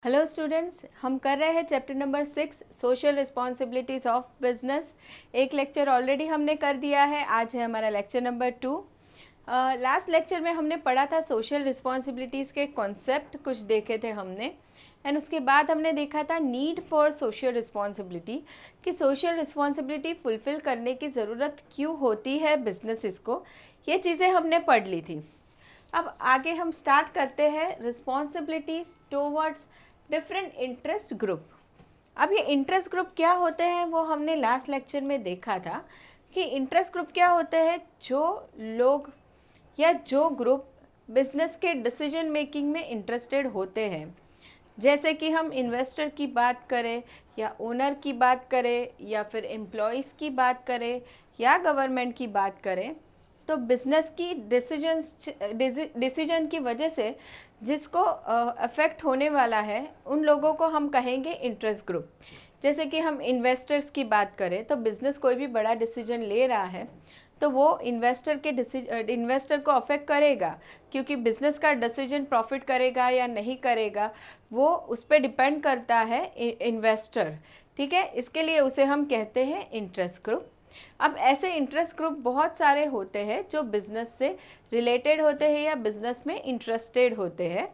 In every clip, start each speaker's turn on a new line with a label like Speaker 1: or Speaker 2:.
Speaker 1: Hello students, हम कर रहे हैं chapter number 6 social responsibilities of business. एक लेक्चर ऑलरेडी हमने कर दिया है, आज है हमारा लेक्चर नंबर 2। लास्ट लेक्चर में हमने पढ़ा था सोशल रिस्पॉन्सिबिलिटीज़ के कॉन्सेप्ट कुछ देखे थे हमने, एंड उसके बाद हमने देखा था नीड फॉर सोशल रिस्पॉन्सिबिलिटी, कि सोशल रिस्पॉन्सिबिलिटी फुलफ़िल करने की ज़रूरत क्यों होती है बिजनेसेस को। ये चीज़ें हमने पढ़ ली थी। अब आगे हम स्टार्ट करते हैं responsibilities towards different interest group. अब ये इंटरेस्ट ग्रुप क्या होते हैं वो हमने लास्ट लेक्चर में देखा था कि इंटरेस्ट ग्रुप क्या होते हैं, जो लोग या जो ग्रुप बिजनेस के डिसीजन मेकिंग में इंटरेस्टेड होते हैं। जैसे कि हम इन्वेस्टर की बात करें या ओनर की बात करें या फिर एम्प्लॉयज़ की बात करें या गवर्नमेंट की बात करें, तो बिज़नेस की डिसीजन की वजह से जिसको अफेक्ट होने वाला है उन लोगों को हम कहेंगे इंटरेस्ट ग्रुप। जैसे कि हम इन्वेस्टर्स की बात करें तो बिज़नेस कोई भी बड़ा डिसीजन ले रहा है तो वो इन्वेस्टर को अफेक्ट करेगा, क्योंकि बिज़नेस का डिसीजन प्रॉफिट करेगा या नहीं करेगा वो उस पर डिपेंड करता है इन्वेस्टर। ठीक है, इसके लिए उसे हम कहते हैं इंटरेस्ट ग्रुप। अब ऐसे इंटरेस्ट ग्रुप बहुत सारे होते हैं जो बिज़नेस से रिलेटेड होते हैं या बिज़नेस में इंटरेस्टेड होते हैं।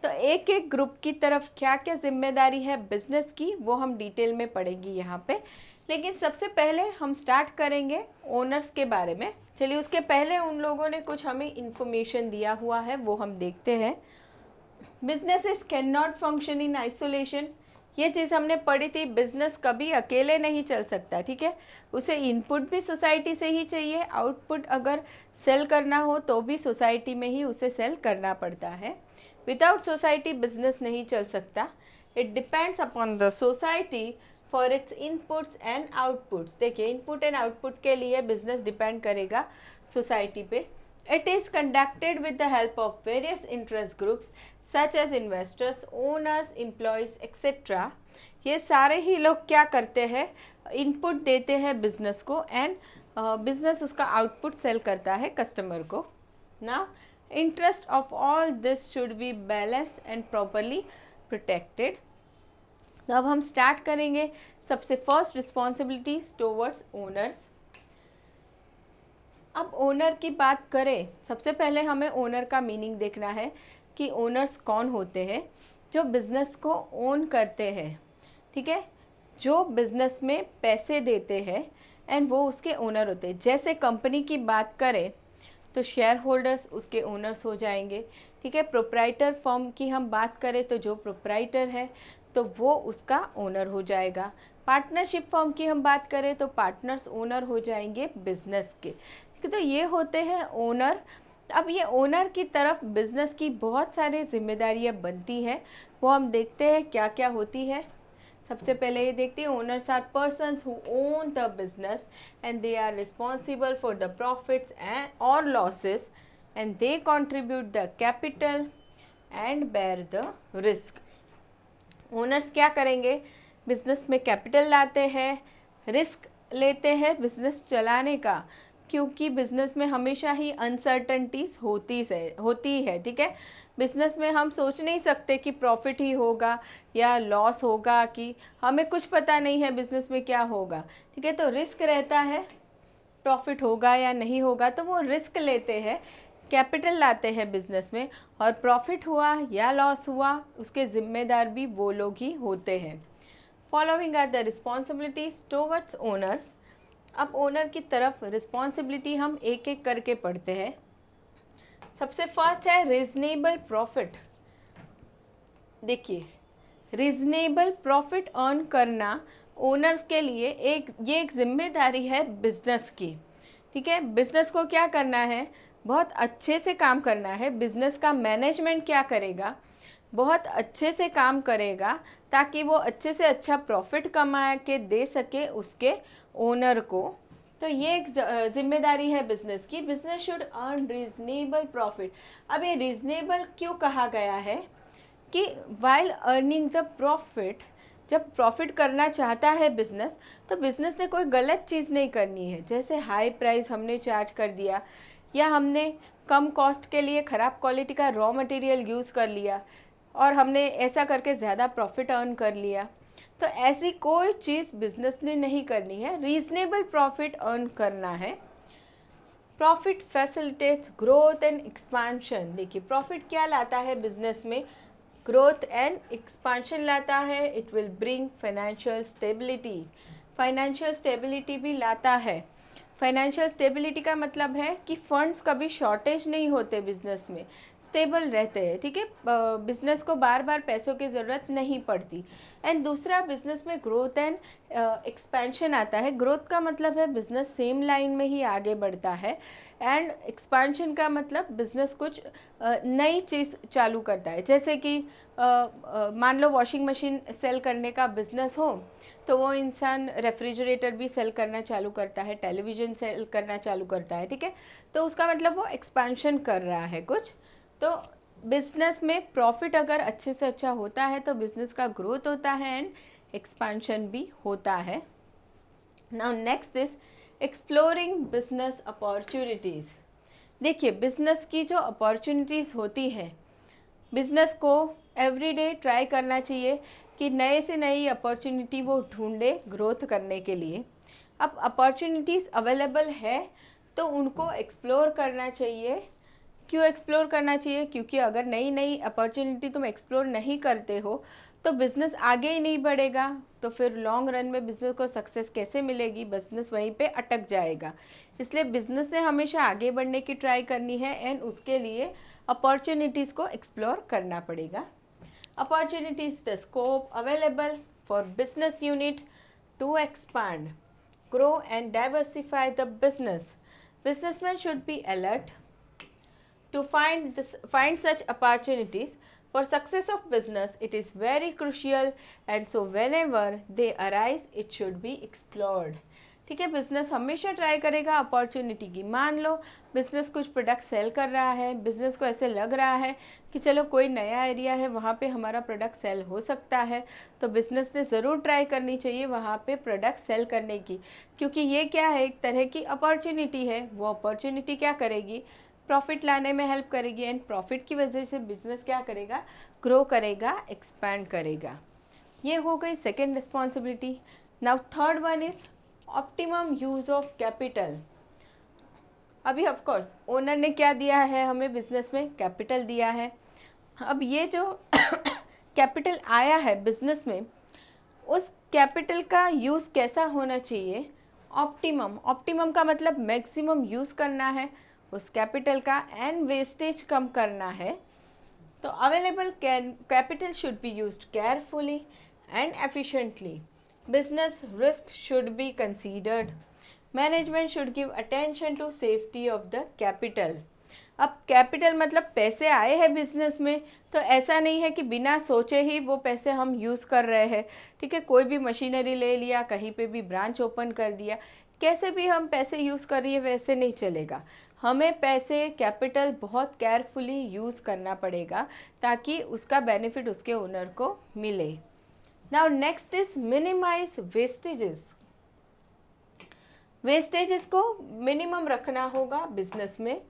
Speaker 1: तो एक एक ग्रुप की तरफ क्या क्या जिम्मेदारी है बिज़नेस की वो हम डिटेल में पढ़ेंगे यहाँ पे। लेकिन सबसे पहले हम स्टार्ट करेंगे ओनर्स के बारे में। चलिए, उसके पहले उन लोगों ने कुछ हमें इंफॉर्मेशन दिया हुआ है वो हम देखते हैं। Businesses can not function in isolation, ये चीज़ हमने पढ़ी थी। बिजनेस कभी अकेले नहीं चल सकता, ठीक है। उसे इनपुट भी सोसाइटी से ही चाहिए, आउटपुट अगर सेल करना हो तो भी सोसाइटी में ही उसे सेल करना पड़ता है। विदाउट सोसाइटी बिजनेस नहीं चल सकता। It depends upon the society for its inputs and outputs. देखिए, इनपुट एंड आउटपुट के लिए बिजनेस डिपेंड करेगा सोसाइटी पे। It is conducted with the help of various interest groups such as investors, owners, employees, etc. ये सारे ही लोग क्या करते हैं, इनपुट देते हैं बिजनेस को एंड बिजनेस उसका आउटपुट सेल करता है कस्टमर को। Now, interest of all this should be balanced and properly protected. तो अब हम स्टार्ट करेंगे। सबसे फर्स्ट रिस्पॉन्सिबिलिटीज टूवर्ड्स ओनर्स। अब ओनर की बात करें, सबसे पहले हमें ओनर का मीनिंग देखना है कि ओनर्स कौन होते हैं। जो बिज़नेस को ओन करते हैं, ठीक है, जो बिज़नेस में पैसे देते हैं एंड वो उसके ओनर होते हैं। जैसे कंपनी की बात करें तो शेयर होल्डर्स उसके ओनर्स हो जाएंगे, ठीक है। प्रोप्राइटर फर्म की हम बात करें तो जो प्रोप्राइटर है तो वो उसका ओनर हो जाएगा। पार्टनरशिप फर्म की हम बात करें तो पार्टनर्स ओनर हो जाएंगे बिजनेस के। तो ये होते हैं ओनर। अब ये ओनर की तरफ बिजनेस की बहुत सारी जिम्मेदारियां बनती हैं, वो हम देखते हैं क्या क्या होती है। सबसे पहले ये देखते हैं, owners are persons who own the business and they are responsible for the profits and और losses and they contribute the capital and bear the risk. Owners क्या करेंगे, बिजनेस में कैपिटल लाते हैं, रिस्क लेते हैं बिजनेस चलाने का, क्योंकि बिज़नेस में हमेशा ही अनसर्टनटीज होती है, ठीक है। बिज़नेस में हम सोच नहीं सकते कि प्रॉफिट ही होगा या लॉस होगा, कि हमें कुछ पता नहीं है बिज़नेस में क्या होगा, ठीक है। तो रिस्क रहता है, प्रॉफिट होगा या नहीं होगा, तो वो रिस्क लेते हैं, कैपिटल लाते हैं बिज़नेस में, और प्रॉफिट हुआ या लॉस हुआ उसके ज़िम्मेदार भी वो लोग ही होते हैं। Following are the responsibilities towards owners. अब ओनर की तरफ रिस्पॉन्सिबिलिटी हम एक एक करके पढ़ते हैं। सबसे फर्स्ट है रीजनेबल प्रॉफिट। देखिए, रीजनेबल प्रॉफिट अर्न करना ओनर्स के लिए ये एक जिम्मेदारी है बिजनेस की, ठीक है। बिजनेस को क्या करना है, बहुत अच्छे से काम करना है। बिजनेस का मैनेजमेंट क्या करेगा, बहुत अच्छे से काम करेगा ताकि वो अच्छे से अच्छा प्रॉफिट कमा के दे सके उसके ओनर को। तो ये एक जिम्मेदारी है बिजनेस की। Business should earn reasonable profit. अब ये रीजनेबल क्यों कहा गया है कि वाइल अर्निंग द प्रॉफिट, जब प्रॉफिट करना चाहता है बिजनेस तो बिजनेस ने कोई गलत चीज़ नहीं करनी है। जैसे हाई प्राइस हमने चार्ज कर दिया या हमने कम कॉस्ट के लिए ख़राब क्वालिटी का रॉ मटेरियल यूज़ कर लिया और हमने ऐसा करके ज़्यादा प्रॉफिट अर्न कर लिया, तो ऐसी कोई चीज़ बिजनेस ने नहीं करनी है। रीजनेबल प्रॉफिट अर्न करना है। Profit facilitates growth and expansion. देखिए प्रॉफिट क्या लाता है बिजनेस में, ग्रोथ एंड एक्सपांशन लाता है। It will bring financial stability, financial stability भी लाता है। फाइनेंशियल स्टेबिलिटी का मतलब है कि फंड्स कभी शॉर्टेज नहीं होते, बिजनेस में स्टेबल रहते हैं, ठीक है। बिजनेस को बार बार पैसों की ज़रूरत नहीं पड़ती। एंड दूसरा, बिजनेस में ग्रोथ एंड एक्सपेंशन आता है। ग्रोथ का मतलब है बिजनेस सेम लाइन में ही आगे बढ़ता है, एंड एक्सपेंशन का मतलब बिजनेस कुछ नई चीज़ चालू करता है। जैसे कि मान लो वॉशिंग मशीन सेल करने का बिजनेस हो, तो वो इंसान रेफ्रिजरेटर भी सेल करना चालू करता है, टेलीविज़न सेल करना चालू करता है, ठीक है। तो उसका मतलब वो एक्सपेंशन कर रहा है कुछ। तो बिजनेस में प्रॉफिट अगर अच्छे से अच्छा होता है तो बिजनेस का ग्रोथ होता है एंड एक्सपेंशन भी होता है। Now next is exploring business opportunities. देखिए बिजनेस की जो अपॉर्चुनिटीज़ होती है, बिजनेस को एवरीडे ट्राई करना चाहिए कि नए से नई अपॉर्चुनिटी वो ढूंढे ग्रोथ करने के लिए। अब अपॉर्चुनिटीज़ अवेलेबल है तो उनको एक्सप्लोर करना चाहिए। क्यों एक्सप्लोर करना चाहिए? क्योंकि अगर नई नई अपॉर्चुनिटी तुम एक्सप्लोर नहीं करते हो तो बिज़नेस आगे ही नहीं बढ़ेगा, तो फिर लॉन्ग रन में बिज़नेस को सक्सेस कैसे मिलेगी? बिज़नेस वहीं पे अटक जाएगा। इसलिए बिज़नेस ने हमेशा आगे बढ़ने की ट्राई करनी है एंड उसके लिए अपॉर्चुनिटीज़ को एक्सप्लोर करना पड़ेगा। Opportunities the scope available for business unit to expand, grow and diversify the business. Businessmen should be alert to find such opportunities. For success of business, it is very crucial, and so whenever they arise, it should be explored. ठीक है, business हमेशा try करेगा opportunity की। मान लो business कुछ product cell कर रहा है, बिजनेस को ऐसे लग रहा है कि चलो कोई नया एरिया है वहाँ पे हमारा प्रोडक्ट सेल हो सकता है, तो बिजनेस ने ज़रूर ट्राई करनी चाहिए वहाँ पे प्रोडक्ट सेल करने की, क्योंकि ये क्या है, एक तरह की अपॉर्चुनिटी है। वो अपॉर्चुनिटी क्या करेगी? प्रॉफिट लाने में हेल्प करेगी, एंड प्रॉफिट की वजह से बिजनेस क्या करेगा? ग्रो करेगा, एक्सपैंड करेगा। ये हो गई second responsibility. Now third one is optimum use of capital. अभी ऑफ कोर्स ओनर ने क्या दिया है हमें बिजनेस में? कैपिटल दिया है। अब ये जो कैपिटल आया है बिजनेस में, उस कैपिटल का यूज़ कैसा होना चाहिए? ऑप्टिमम। ऑप्टिमम का मतलब मैक्सिमम यूज़ करना है उस कैपिटल का एंड वेस्टेज कम करना है। तो available capital should be used carefully and efficiently. Business risk should be considered. Management should give attention to safety of the capital. अब कैपिटल मतलब पैसे आए हैं बिजनेस में, तो ऐसा नहीं है कि बिना सोचे ही वो पैसे हम यूज़ कर रहे हैं, ठीक है। कोई भी मशीनरी ले लिया, कहीं पे भी ब्रांच ओपन कर दिया, कैसे भी हम पैसे यूज़ कर रही है वैसे नहीं चलेगा। हमें पैसे कैपिटल बहुत केयरफुली यूज़ करना पड़ेगा ताकि उसका बेनिफिट उसके ओनर को मिले। Now next is minimise wastages. Wastages को मिनिमम रखना होगा बिजनेस में।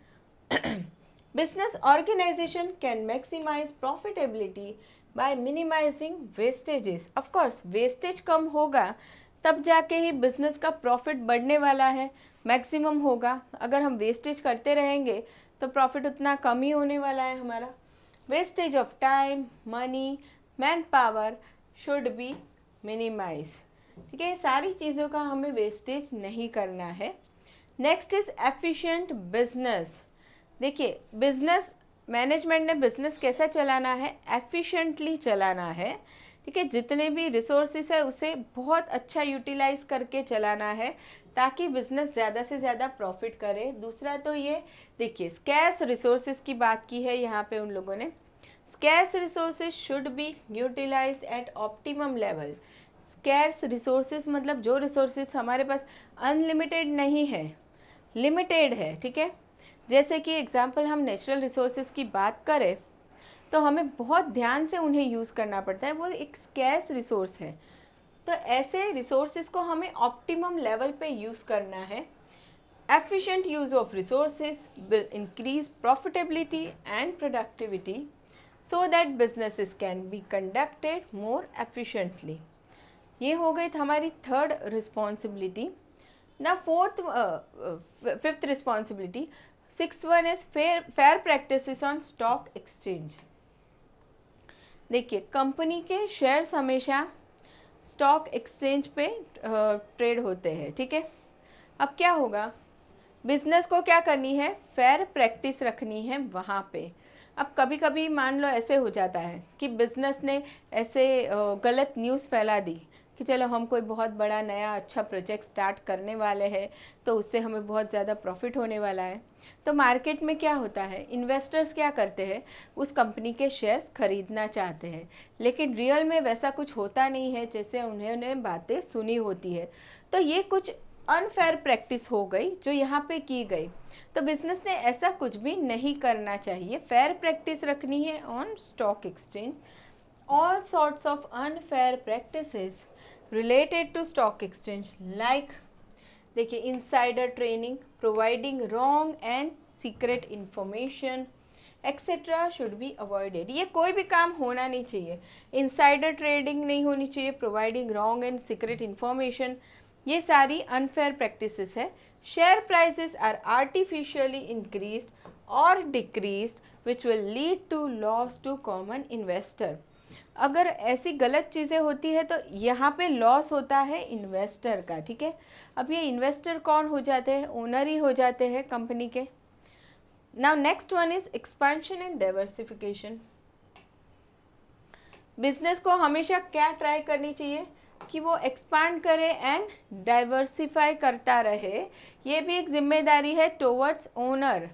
Speaker 1: Business organisation can maximise profitability by minimising wastages. Of course wastage कम होगा तब जाके ही बिजनेस का प्रॉफिट बढ़ने वाला है, मैक्सिमम होगा। अगर हम वेस्टेज करते रहेंगे तो प्रॉफिट उतना कम ही होने वाला है हमारा। Wastage of time, money, man power should be minimise, ठीक है। सारी चीज़ों का हमें वेस्टेज नहीं करना है। Next is efficient business. देखिए बिजनेस मैनेजमेंट ने बिजनेस कैसा चलाना है? एफिशिएंटली चलाना है, ठीक है। जितने भी रिसोर्सेस है उसे बहुत अच्छा यूटिलाइज करके चलाना है ताकि बिजनेस ज़्यादा से ज़्यादा प्रॉफिट करे। दूसरा तो ये देखिए स्कैर्स रिसोर्सेज की बात की है यहाँ पे उन लोगों ने। Scarce resources should be utilised at optimum level. Scarce resources मतलब जो रिसोर्सेज हमारे पास अनलिमिटेड नहीं है, लिमिटेड है, ठीक है। जैसे कि एग्जांपल हम नेचुरल रिसोर्सेज की बात करें तो हमें बहुत ध्यान से उन्हें यूज़ करना पड़ता है, वो एक स्कैर्स रिसोर्स है। तो ऐसे रिसोर्सेज को हमें ऑप्टिमम लेवल पे यूज़ करना है। Efficient use of resources will increase profitability and productivity. so that businesses can be conducted more efficiently. ये हो गई हमारी थर्ड रिस्पॉन्सिबिलिटी. ना fifth responsibility. Six one is fair practices on stock exchange. देखिए, company के shares हमेशा stock exchange पे trade होते हैं, ठीक है. अब क्या होगा, बिजनेस को क्या करनी है, फेयर प्रैक्टिस रखनी है वहाँ पे. अब कभी कभी मान लो ऐसे हो जाता है कि बिजनेस ने ऐसे गलत न्यूज़ फैला दी कि चलो हम कोई बहुत बड़ा नया अच्छा प्रोजेक्ट स्टार्ट करने वाले हैं, तो उससे हमें बहुत ज़्यादा प्रॉफिट होने वाला है. तो मार्केट में क्या होता है, इन्वेस्टर्स क्या करते हैं, उस कंपनी के शेयर्स खरीदना चाहते हैं, लेकिन रियल में वैसा कुछ होता नहीं है जैसे उन्होंने बातें सुनी होती है. तो ये कुछ अनफेयर प्रैक्टिस हो गई जो यहाँ पे की गई. तो बिजनेस ने ऐसा कुछ भी नहीं करना चाहिए. फेयर प्रैक्टिस रखनी है on stock exchange. All sorts of unfair practices related to stock exchange, like देखिए, insider training, providing wrong and secret information etc. should be avoided. ये कोई भी काम होना नहीं चाहिए. insider trading नहीं होनी चाहिए, providing wrong and secret information, ये सारी unfair practices है. share prices are artificially increased or decreased which will lead to loss to common investor. अगर ऐसी गलत चीज़ें होती है तो यहाँ पे लॉस होता है इन्वेस्टर का, ठीक है. अब ये इन्वेस्टर कौन हो जाते हैं, ओनर ही हो जाते हैं कंपनी के. Now next one is expansion and diversification. Business को हमेशा क्या ट्राई करनी चाहिए कि वो एक्सपांड करे एंड डाइवर्सिफाई करता रहे. ये भी एक जिम्मेदारी है towards owner.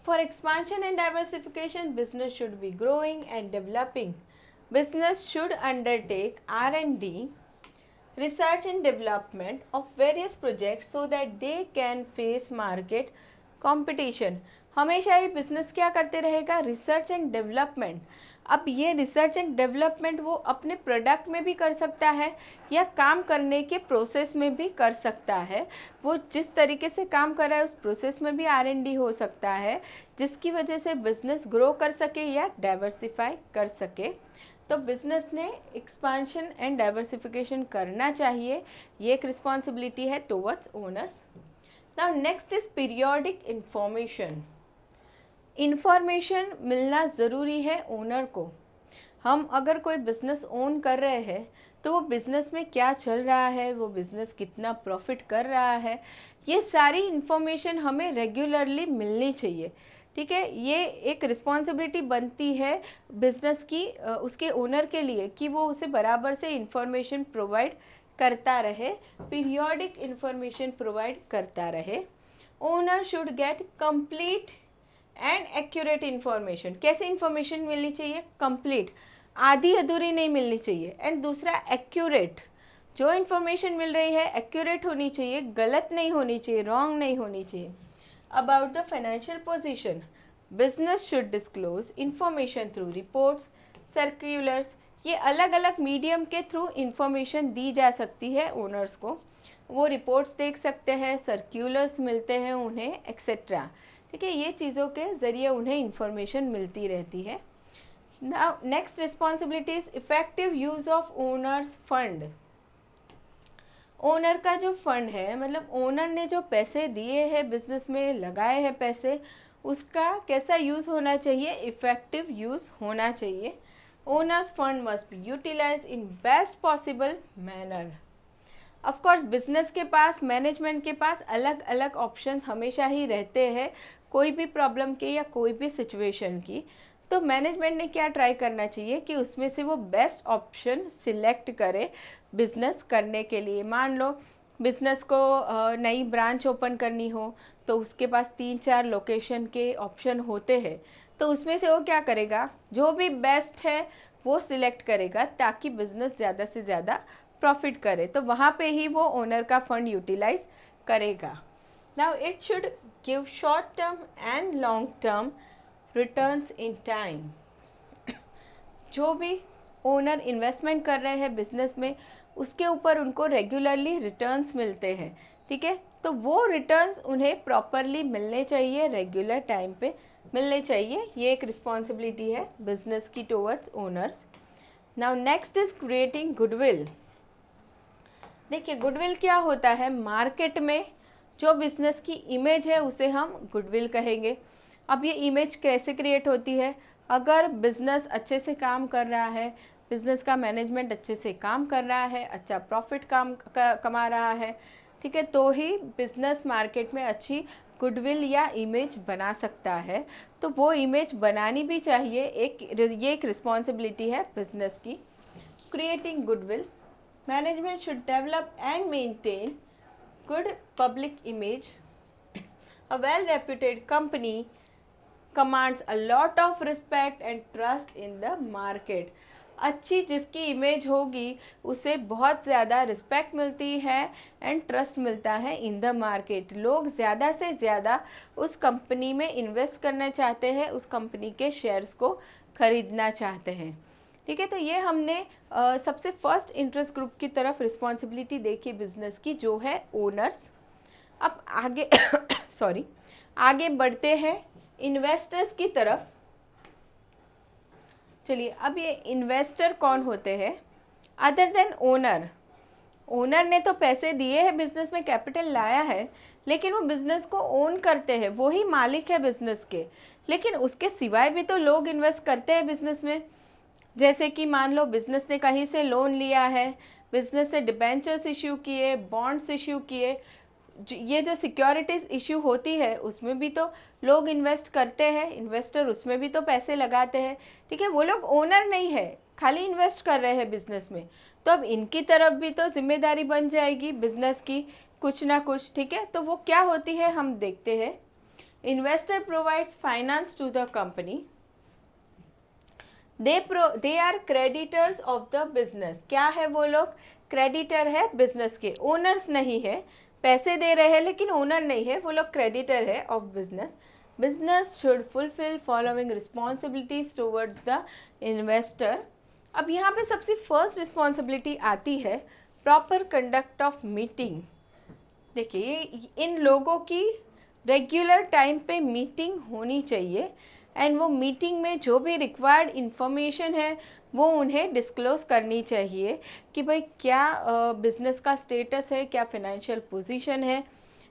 Speaker 1: For expansion and diversification business should be growing and developing. Business should undertake R&D, research and development of various projects so that they can face market competition. हमेशा ही business क्या करते रहेगा, रिसर्च एंड डेवलपमेंट. अब ये research and development वो अपने product में भी कर सकता है या काम करने के प्रोसेस में भी कर सकता है. वो जिस तरीके से काम कर रहा है उस प्रोसेस में भी R&D हो सकता है, जिसकी वजह से बिजनेस ग्रो कर सके या डाइवर्सिफाई कर सके. तो बिजनेस ने एक्सपांशन एंड डाइवर्सिफिकेशन करना चाहिए. ये एक रिस्पॉन्सिबिलिटी है towards owners. Now next is periodic information. Information मिलना ज़रूरी है ओनर को. हम अगर कोई बिज़नेस ओन कर रहे हैं तो वो बिज़नेस में क्या चल रहा है, वो बिज़नेस कितना प्रॉफिट कर रहा है, ये सारी इन्फॉर्मेशन हमें रेगुलरली मिलनी चाहिए, ठीक है. ये एक रिस्पॉन्सिबिलिटी बनती है बिज़नेस की उसके ओनर के लिए कि वो उसे बराबर से इंफॉर्मेशन प्रोवाइड करता रहे, पीरियोडिक इंफॉर्मेशन प्रोवाइड करता रहे. Owner should get complete and accurate information. कैसे इन्फॉर्मेशन मिलनी चाहिए, कंप्लीट, आधी अधूरी नहीं मिलनी चाहिए. एंड दूसरा एक्यूरेट, जो इन्फॉर्मेशन मिल रही है एक्यूरेट होनी चाहिए, गलत नहीं होनी चाहिए, रॉन्ग नहीं होनी चाहिए. About the financial position, business should disclose information through reports, circulars. ये अलग अलग मीडियम के थ्रू इंफॉर्मेशन दी जा सकती है ओनर्स को. वो रिपोर्ट्स देख सकते हैं, सर्क्यूलर्स मिलते हैं उन्हें, एक्सेट्रा, ठीक है. ये चीज़ों के ज़रिए उन्हें इंफॉर्मेशन मिलती रहती है. Now next responsibility is effective use of owner's fund. Owner का जो फंड है, मतलब ओनर ने जो पैसे दिए हैं बिजनेस में, लगाए हैं पैसे, उसका कैसा यूज़ होना चाहिए, इफ़ेक्टिव यूज़ होना चाहिए. Owners fund must be utilise in best possible manner. Of course business के पास, मैनेजमेंट के पास अलग अलग ऑप्शंस हमेशा ही रहते हैं कोई भी प्रॉब्लम के या कोई भी सिचुएशन की. तो मैनेजमेंट ने क्या ट्राई करना चाहिए कि उसमें से वो बेस्ट ऑप्शन सिलेक्ट करे बिज़नेस करने के लिए. मान लो बिज़नेस को नई ब्रांच ओपन करनी हो तो उसके पास 3-4 लोकेशन के ऑप्शन होते हैं, तो उसमें से वो क्या करेगा, जो भी बेस्ट है वो सिलेक्ट करेगा ताकि बिज़नेस ज़्यादा से ज़्यादा प्रॉफिट करे. तो वहाँ पे ही वो ओनर का फंड यूटिलाइज करेगा. Now it should give short term and long term returns in time. जो भी ओनर इन्वेस्टमेंट कर रहे हैं बिजनेस में, उसके ऊपर उनको रेगुलरली रिटर्न्स मिलते हैं. ठीक है। तो वो रिटर्न्स उन्हें प्रॉपरली मिलने चाहिए, रेगुलर टाइम पे मिलने चाहिए। ये एक रिस्पॉन्सिबिलिटी है बिजनेस की towards owners. Now next is creating goodwill. देखिए गुडविल क्या होता है, मार्केट में जो बिजनेस की इमेज है उसे हम गुडविल कहेंगे। अब ये इमेज कैसे क्रिएट होती है, अगर बिजनेस अच्छे से काम कर रहा है, बिजनेस का मैनेजमेंट अच्छे से काम कर रहा है, अच्छा प्रॉफिट कमा रहा है, ठीक है, तो ही बिजनेस मार्केट में अच्छी गुडविल या इमेज बना सकता है। तो वो इमेज बनानी भी चाहिए, ये एक रिस्पॉन्सिबिलिटी है बिजनेस की। Creating goodwill, management should develop and maintain good public image. A well reputed company commands a lot of respect and trust in the market। अच्छी जिसकी इमेज होगी उसे बहुत ज़्यादा रिस्पेक्ट मिलती है एंड ट्रस्ट मिलता है इन द मार्केट। लोग ज़्यादा से ज़्यादा उस कंपनी में इन्वेस्ट करना चाहते हैं, उस कंपनी के शेयर्स को खरीदना चाहते हैं, ठीक है। तो ये हमने सबसे फर्स्ट इंटरेस्ट ग्रुप की तरफ रिस्पॉन्सिबिलिटी देखी बिजनेस की, जो है ओनर्स। अब आगे सॉरी आगे बढ़ते हैं इन्वेस्टर्स की तरफ। चलिए, अब ये इन्वेस्टर कौन होते हैं अदर देन ओनर। ओनर ने तो पैसे दिए हैं, बिजनेस में कैपिटल लाया है, लेकिन वो बिजनेस को ओन करते हैं, वो ही मालिक है बिजनेस के। लेकिन उसके सिवाय भी तो लोग इन्वेस्ट करते हैं बिजनेस में। जैसे कि मान लो बिजनेस ने कहीं से लोन लिया है, बिजनेस से डिबेंचर्स इश्यू किए, बॉन्ड्स इश्यू किए, ये जो सिक्योरिटीज़ इशू होती है उसमें भी तो लोग इन्वेस्ट करते हैं, इन्वेस्टर उसमें भी तो पैसे लगाते हैं, ठीक है। वो लोग ओनर नहीं है, खाली इन्वेस्ट कर रहे हैं बिजनेस में। तो अब इनकी तरफ भी तो जिम्मेदारी बन जाएगी बिजनेस की कुछ ना कुछ, ठीक है। तो वो क्या होती है हम देखते हैं। Investor provides finance to the company, they are creditors of the business. क्या है वो लोग, क्रेडिटर है बिजनेस के, ओनर्स नहीं है। पैसे दे रहे हैं लेकिन ओनर नहीं है, वो लोग क्रेडिटर है of business. Business should fulfil following responsibilities towards the investor. अब यहाँ पे सबसे फर्स्ट रिस्पॉन्सिबिलिटी आती है प्रॉपर कंडक्ट ऑफ मीटिंग। देखिए इन लोगों की रेगुलर टाइम पे मीटिंग होनी चाहिए एंड वो मीटिंग में जो भी रिक्वायर्ड इंफॉर्मेशन है वो उन्हें डिस्क्लोज़ करनी चाहिए कि भाई क्या बिज़नेस का स्टेटस है, क्या फाइनेंशियल पोजीशन है,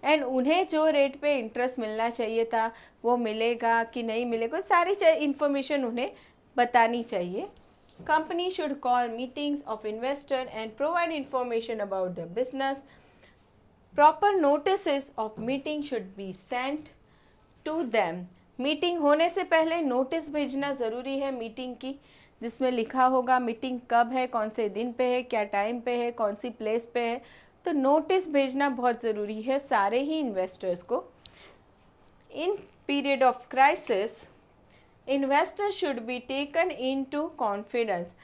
Speaker 1: एंड उन्हें जो रेट पे इंटरेस्ट मिलना चाहिए था वो मिलेगा कि नहीं मिलेगा, सारी इंफॉर्मेशन उन्हें बतानी चाहिए। Company should call meetings of investor and provide information about the business. Proper notice of meeting should be sent to them. Meeting होने से पहले नोटिस भेजना ज़रूरी है मीटिंग की, जिसमें लिखा होगा मीटिंग कब है, कौन से दिन पे है, क्या टाइम पे है, कौन सी प्लेस पे है। तो नोटिस भेजना बहुत ज़रूरी है सारे ही इन्वेस्टर्स को। In period of crisis investor should be taken in to confidence.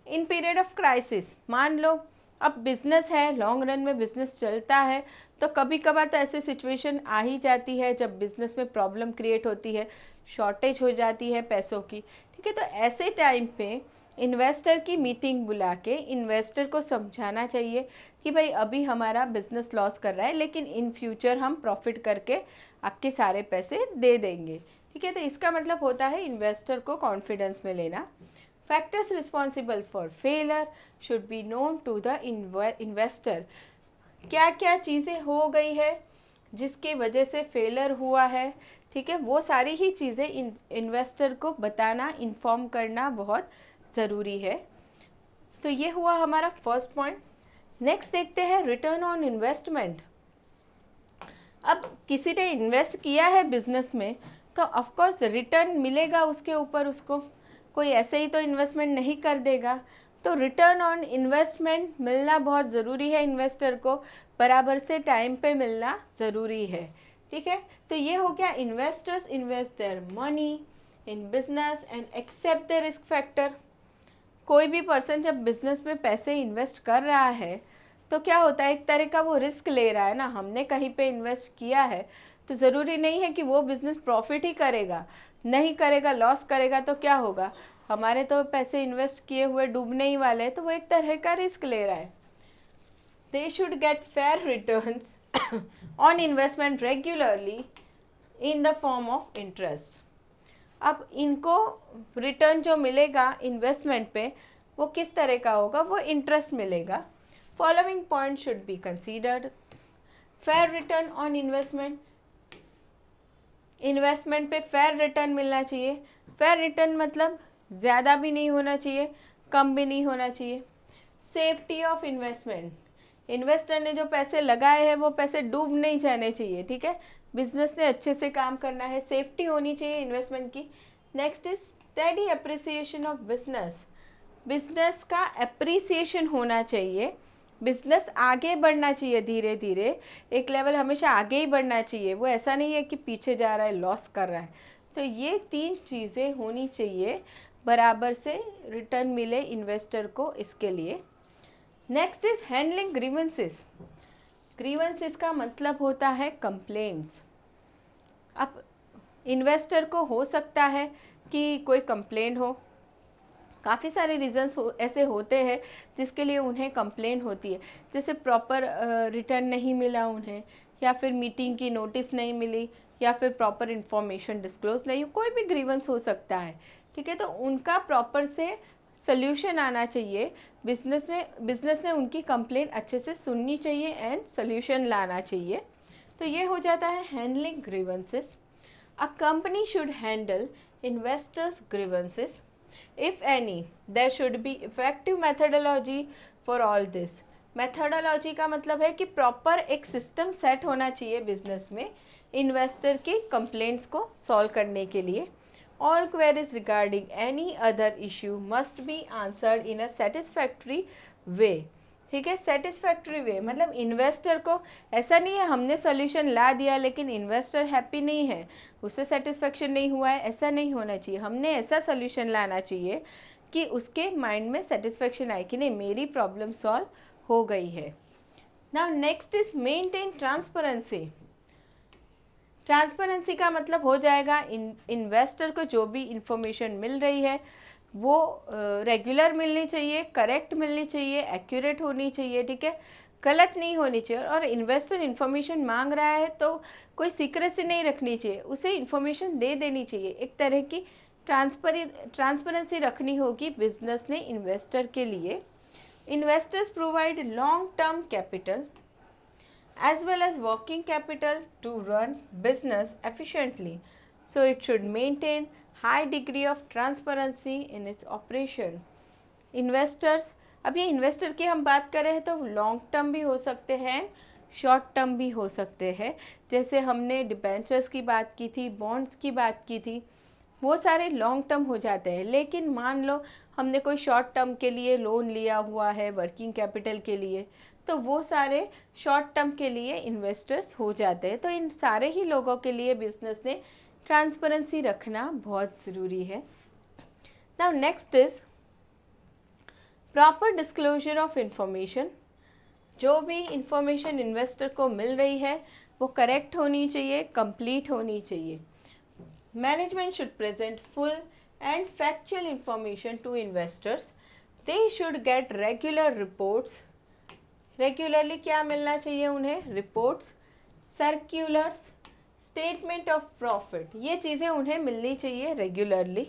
Speaker 1: In period of crisis मान लो अब बिज़नेस है, लॉन्ग रन में बिज़नेस चलता है, तो कभी कभार तो ऐसी सिचुएशन आ ही जाती है जब बिज़नेस में प्रॉब्लम क्रिएट होती है, शॉर्टेज हो जाती है पैसों की, ठीक है। तो ऐसे टाइम पे इन्वेस्टर की मीटिंग बुला के इन्वेस्टर को समझाना चाहिए कि भाई अभी हमारा बिज़नेस लॉस कर रहा है लेकिन इन फ्यूचर हम प्रॉफिट करके आपके सारे पैसे दे देंगे, ठीक है। तो इसका मतलब होता है इन्वेस्टर को कॉन्फिडेंस में लेना। Factors responsible for failure should be known to the investor. क्या क्या चीज़ें हो गई है जिसके वजह से फेलर हुआ है, ठीक है, वो सारी ही चीज़ें इन्वेस्टर को बताना, इन्फॉर्म करना बहुत ज़रूरी है। तो ये हुआ हमारा फर्स्ट पॉइंट। नेक्स्ट देखते हैं रिटर्न ऑन इन्वेस्टमेंट। अब किसी ने इन्वेस्ट किया है बिजनेस में तो ऑफकोर्स रिटर्न मिलेगा उसके ऊपर, उसको कोई ऐसे ही तो इन्वेस्टमेंट नहीं कर देगा। तो रिटर्न ऑन इन्वेस्टमेंट मिलना बहुत ज़रूरी है, इन्वेस्टर को बराबर से टाइम पे मिलना ज़रूरी है, ठीक है। तो ये हो गया investors invest their money in business and accept the risk factor. कोई भी पर्सन जब बिजनेस में पैसे इन्वेस्ट कर रहा है तो क्या होता है, एक तरह का वो रिस्क ले रहा है ना। हमने कहीं पे इन्वेस्ट किया है तो ज़रूरी नहीं है कि वो बिज़नेस प्रॉफिट ही करेगा, नहीं करेगा लॉस करेगा तो क्या होगा, हमारे तो पैसे इन्वेस्ट किए हुए डूबने ही वाले हैं। तो वो एक तरह का रिस्क ले रहा है। दे should gate fair returns on investment regularly in the form of interest. अब इनको रिटर्न जो मिलेगा इन्वेस्टमेंट पे वो किस तरह का होगा, वो इंटरेस्ट मिलेगा। Following point should be considered. Fair return on investment, investment पे फेयर रिटर्न मिलना चाहिए। फेयर रिटर्न मतलब ज़्यादा भी नहीं होना चाहिए, कम भी नहीं होना चाहिए। सेफ्टी ऑफ इन्वेस्टमेंट, इन्वेस्टर ने जो पैसे लगाए हैं वो पैसे डूब नहीं जाने चाहिए, ठीक है। बिजनेस ने अच्छे से काम करना है, सेफ्टी होनी चाहिए इन्वेस्टमेंट की। Next is steady appreciation of business, business का अप्रिसिएशन होना चाहिए। बिजनेस आगे बढ़ना चाहिए धीरे धीरे, एक लेवल हमेशा आगे ही बढ़ना चाहिए, वो ऐसा नहीं है कि पीछे जा रहा है, लॉस कर रहा है। तो ये 3 चीज़ें होनी चाहिए, बराबर से रिटर्न मिले इन्वेस्टर को, इसके लिए। Next is handling grievances. Grievances का मतलब होता है कंप्लेंट्स। अब इन्वेस्टर को हो सकता है कि कोई कंप्लेंट हो, काफ़ी सारे रीजंस ऐसे होते हैं जिसके लिए उन्हें कंप्लेंट होती है, जैसे प्रॉपर रिटर्न नहीं मिला उन्हें, या फिर मीटिंग की नोटिस नहीं मिली, या फिर प्रॉपर इन्फॉर्मेशन डिस्क्लोज नहीं, कोई भी ग्रीवेंस हो सकता है, ठीक है। तो उनका प्रॉपर से सल्यूशन आना चाहिए। बिजनेस ने उनकी कंप्लेंट अच्छे से सुननी चाहिए एंड सल्यूशन लाना चाहिए। तो ये हो जाता है handling grievances. A company should handle investors grievances if any, there should be effective methodology for all this. Methodology का मतलब है कि प्रॉपर एक सिस्टम सेट होना चाहिए बिजनेस में इन्वेस्टर की कंप्लेंट्स को सॉल्व करने के लिए। All queries regarding any other issue must be answered in a satisfactory way, ठीक है। सेटिस्फैक्ट्री वे मतलब इन्वेस्टर को ऐसा नहीं है हमने सोल्यूशन ला दिया लेकिन इन्वेस्टर हैप्पी नहीं है, उससे सेटिस्फैक्शन नहीं हुआ है, ऐसा नहीं होना चाहिए। हमने ऐसा सोल्यूशन लाना चाहिए कि उसके माइंड में सेटिस्फैक्शन आए कि नहीं मेरी प्रॉब्लम सॉल्व हो गई है। Now next is maintain transparency. Transparency का मतलब हो जाएगा इन्वेस्टर को जो भी इंफॉर्मेशन मिल रही है वो रेगुलर मिलनी चाहिए, करेक्ट मिलनी चाहिए, एक्यूरेट होनी चाहिए, ठीक है, गलत नहीं होनी चाहिए। और इन्वेस्टर इन्फॉर्मेशन मांग रहा है तो कोई सीक्रेसी नहीं रखनी चाहिए, उसे इन्फॉर्मेशन दे देनी चाहिए। एक तरह की ट्रांसपेरेंसी रखनी होगी बिजनेस ने इन्वेस्टर के लिए। Investors provide long term capital as well as working capital to run business efficiently, so it should maintain high degree of transparency in its operation. Investors, अब ये इन्वेस्टर की हम बात कर रहे हैं तो लॉन्ग टर्म भी हो सकते हैं, शॉर्ट टर्म भी हो सकते हैं। जैसे हमने डिबेंचर्स की बात की थी, बॉन्ड्स की बात की थी, वो सारे लॉन्ग टर्म हो जाते हैं। लेकिन मान लो हमने कोई शॉर्ट टर्म के लिए लोन लिया हुआ है वर्किंग कैपिटल के लिए, तो वो सारे शॉर्ट टर्म के लिए इन्वेस्टर्स हो जाते हैं। तो इन सारे ही लोगों के लिए बिजनेस ने ट्रांसपेरेंसी रखना बहुत ज़रूरी है। Now next is proper disclosure of information. जो भी इंफॉर्मेशन इन्वेस्टर को मिल रही है वो करेक्ट होनी चाहिए, कंप्लीट होनी चाहिए। Management should present full and factual information to investors. They should get regular reports. Regularly क्या मिलना चाहिए उन्हें, reports, circulars, statement of profit, ये चीज़ें उन्हें मिलनी चाहिए रेगुलरली।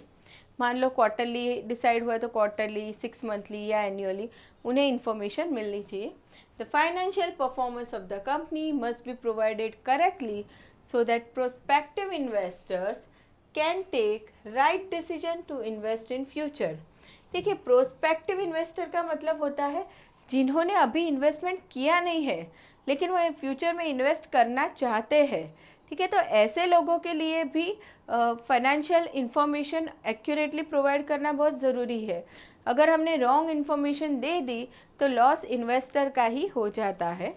Speaker 1: मान लो क्वार्टरली डिसाइड हुआ तो क्वार्टरली, 6 मंथली या एनुअली उन्हें इन्फॉर्मेशन मिलनी चाहिए। The financial performance of the company must be provided correctly so that prospective investors can take right decision to invest in future. देखिए, प्रोस्पेक्टिव इन्वेस्टर का मतलब होता है जिन्होंने अभी इन्वेस्टमेंट किया नहीं है लेकिन वो फ्यूचर में इन्वेस्ट करना चाहते हैं, ठीक है। तो ऐसे लोगों के लिए भी फाइनेंशियल इंफॉर्मेशन एक्यूरेटली प्रोवाइड करना बहुत ज़रूरी है। अगर हमने रॉन्ग इन्फॉर्मेशन दे दी तो लॉस इन्वेस्टर का ही हो जाता है।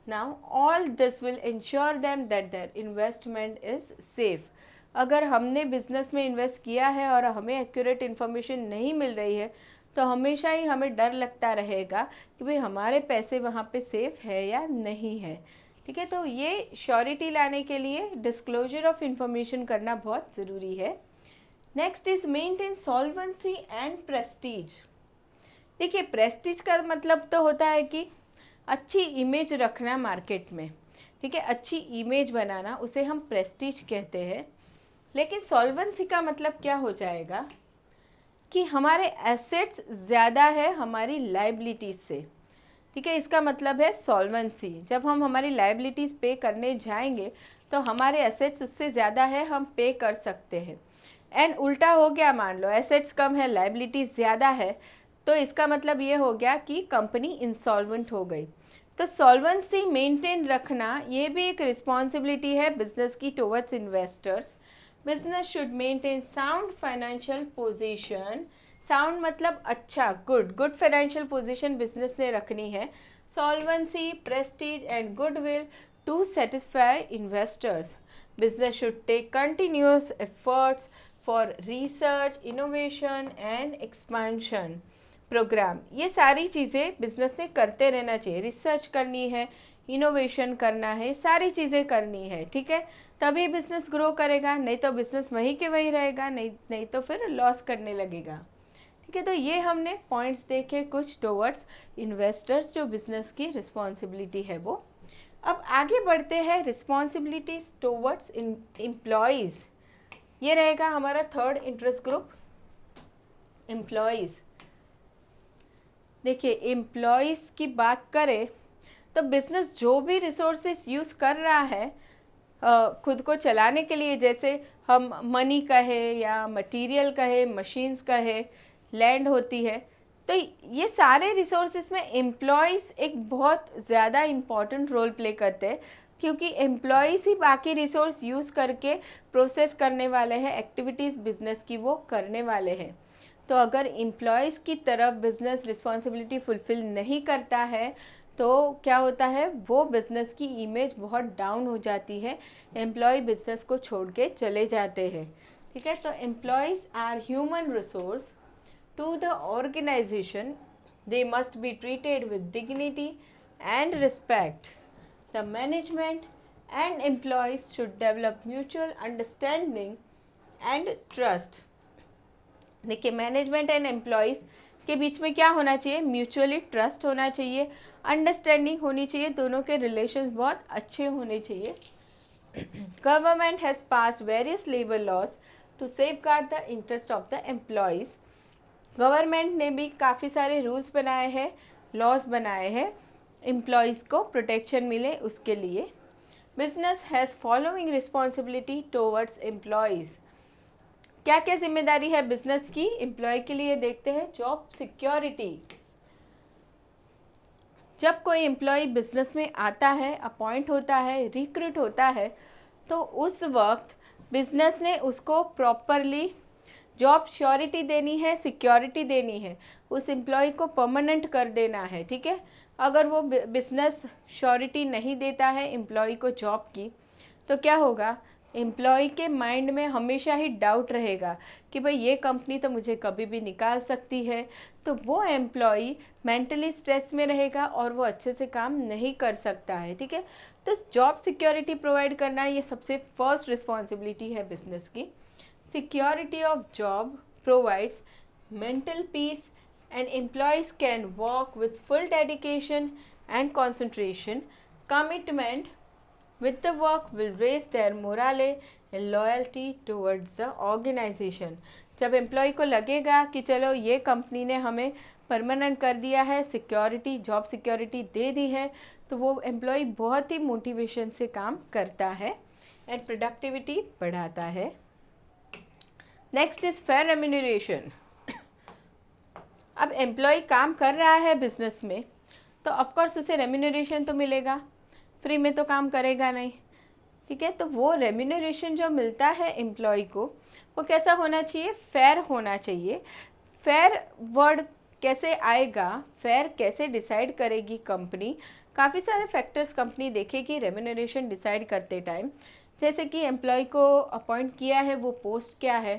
Speaker 1: Now all this will ensure them that their investment is safe. अगर हमने बिजनेस में इन्वेस्ट किया है और हमें एक्यूरेट इन्फॉर्मेशन नहीं मिल रही है तो हमेशा ही हमें डर लगता रहेगा कि भाई हमारे पैसे वहाँ पे सेफ है या नहीं है, ठीक है। तो ये श्योरिटी लाने के लिए डिस्क्लोजर ऑफ इंफॉर्मेशन करना बहुत ज़रूरी है। Next is maintain solvency and Prestige. देखिए, प्रेस्टीज का मतलब तो होता है कि अच्छी इमेज रखना मार्केट में, ठीक है, अच्छी इमेज बनाना, उसे हम प्रेस्टीज कहते हैं। लेकिन सॉल्वेंसी का मतलब क्या हो जाएगा कि हमारे एसेट्स ज़्यादा है हमारी लायबिलिटीज़ से, ठीक है। इसका मतलब है सॉल्वेंसी, जब हम हमारी लायबिलिटीज़ पे करने जाएंगे तो हमारे एसेट्स उससे ज़्यादा है, हम पे कर सकते हैं। एंड उल्टा हो गया, मान लो एसेट्स कम है लायबिलिटीज़ ज़्यादा है, तो इसका मतलब ये हो गया कि कंपनी इंसॉल्वेंट हो गई। तो सॉल्वेंसी मेंटेन रखना ये भी एक रिस्पॉन्सिबिलिटी है बिजनेस की towards investors. Business should maintain sound financial position. Sound मतलब अच्छा, गुड फाइनेंशियल पोजीशन बिजनेस ने रखनी है। Solvency, prestige and goodwill to satisfy investors. Business should take continuous efforts for research, innovation and expansion program. ये सारी चीज़ें business ने करते रहना चाहिए। रिसर्च करनी है, इनोवेशन करना है, सारी चीज़ें करनी है, ठीक है, तभी बिजनेस ग्रो करेगा, नहीं तो बिजनेस वहीं के वहीं रहेगा, नहीं तो फिर लॉस करने लगेगा, ठीक है। तो ये हमने पॉइंट्स देखे कुछ टुवर्ड्स इन्वेस्टर्स, जो बिजनेस की रिस्पॉन्सिबिलिटी है वो। अब आगे बढ़ते हैं रिस्पॉन्सिबिलिटीज टुवर्ड्स एम्प्लॉयज़। ये रहेगा हमारा थर्ड इंटरेस्ट ग्रुप, एम्प्लॉयज़। देखिए, एम्प्लॉयज़ की बात करें तो बिजनेस जो भी रिसोर्सेस यूज़ कर रहा है खुद को चलाने के लिए, जैसे हम मनी कहे या मटेरियल कहे, मशीन्स कहे, लैंड होती है, तो ये सारे रिसोर्सेस में एम्प्लॉयज़ एक बहुत ज़्यादा इम्पॉर्टेंट रोल प्ले करते हैं, क्योंकि एम्प्लॉयज़ ही बाकी रिसोर्स यूज़ करके प्रोसेस करने वाले हैं, एक्टिविटीज़ बिजनेस की वो करने वाले हैं। तो अगर एम्प्लॉयज़ की तरफ बिजनेस रिस्पॉन्सिबिलिटी फुलफ़िल नहीं करता है तो क्या होता है, वो बिज़नेस की इमेज बहुत डाउन हो जाती है, एम्प्लॉय बिजनेस को छोड़ के चले जाते हैं, ठीक है। तो employees are human resource to the organisation, they must be treated with dignity and respect. The management and employees should develop mutual understanding and trust. देखिए, मैनेजमेंट एंड एम्प्लॉयज़ के बीच में क्या होना चाहिए, म्यूचुअली ट्रस्ट होना चाहिए, अंडरस्टैंडिंग होनी चाहिए, दोनों के रिलेशंस बहुत अच्छे होने चाहिए। Government has passed various labour laws to safeguard the interest of the employees. Government ने भी काफ़ी सारे रूल्स बनाए हैं, लॉज बनाए हैं, एम्प्लॉयज़ को प्रोटेक्शन मिले उसके लिए। Business has following responsibility towards employees. क्या क्या जिम्मेदारी है बिजनेस की एम्प्लॉय के लिए, देखते हैं। Job security. जब कोई एम्प्लॉय बिजनेस में आता है, अपॉइंट होता है, रिक्रूट होता है, तो उस वक्त बिजनेस ने उसको प्रॉपरली जॉब श्योरिटी देनी है, सिक्योरिटी देनी है, उस एम्प्लॉय को परमानेंट कर देना है, ठीक है। अगर वो बिजनेस श्योरिटी नहीं देता है एम्प्लॉय को जॉब की, तो क्या होगा, एम्प्लॉय के माइंड में हमेशा ही डाउट रहेगा कि भाई ये कंपनी तो मुझे कभी भी निकाल सकती है, तो वो एम्प्लॉय मेंटली स्ट्रेस में रहेगा और वो अच्छे से काम नहीं कर सकता है, ठीक है। तो जॉब सिक्योरिटी प्रोवाइड करना ये सबसे फर्स्ट रिस्पॉन्सिबिलिटी है बिजनेस की। Security of job provides mental peace and employees can work with full dedication and concentration. Commitment with the work will raise their morale and loyalty towards the organization। जब employ को लगेगा कि चलो ये company ने हमें permanent कर दिया है, सिक्योरिटी, जॉब सिक्योरिटी दे दी है, तो वो एम्प्लॉय बहुत ही मोटिवेशन से काम करता है एंड प्रोडक्टिविटी बढ़ाता है। Next is fair remuneration. अब एम्प्लॉय काम कर रहा है बिजनेस में, तो ऑफकोर्स उसे रेम्यूनरेशन तो मिलेगा, फ्री में तो काम करेगा नहीं, ठीक है। तो वो रेम्यूनरेशन जो मिलता है एम्प्लॉय को, वो कैसा होना चाहिए, फेयर होना चाहिए। फेयर वर्ड कैसे आएगा, फेयर कैसे डिसाइड करेगी कंपनी, काफ़ी सारे फैक्टर्स कंपनी देखेगी रेम्यूनरेशन डिसाइड करते टाइम। जैसे कि एम्प्लॉय को अपॉइंट किया है, वो पोस्ट क्या है,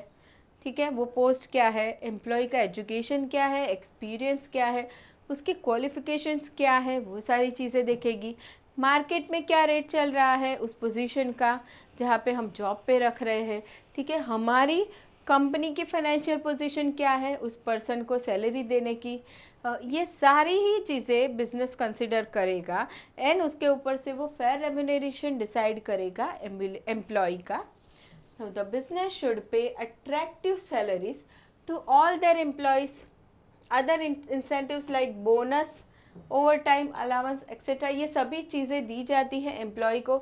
Speaker 1: ठीक है, वो पोस्ट क्या है, एम्प्लॉय का एजुकेशन क्या है, एक्सपीरियंस क्या है, उसके क्वालिफिकेशंस क्या है, वो सारी चीज़ें देखेगी। मार्केट में क्या रेट चल रहा है उस पोजीशन का जहाँ पे हम जॉब पे रख रहे हैं, ठीक है। हमारी कंपनी की फाइनेंशियल पोजीशन क्या है, उस पर्सन को सैलरी देने की, ये सारी ही चीज़ें बिजनेस कंसिडर करेगा एंड उसके ऊपर से वो फेयर रेम्यूनरेशन डिसाइड करेगा एम्प्लॉय का. So the business should pay attractive salaries to all their employees. Other incentives like bonus, overtime allowance, etc. ये सभी चीज़ें दी जाती हैं एम्प्लॉय को,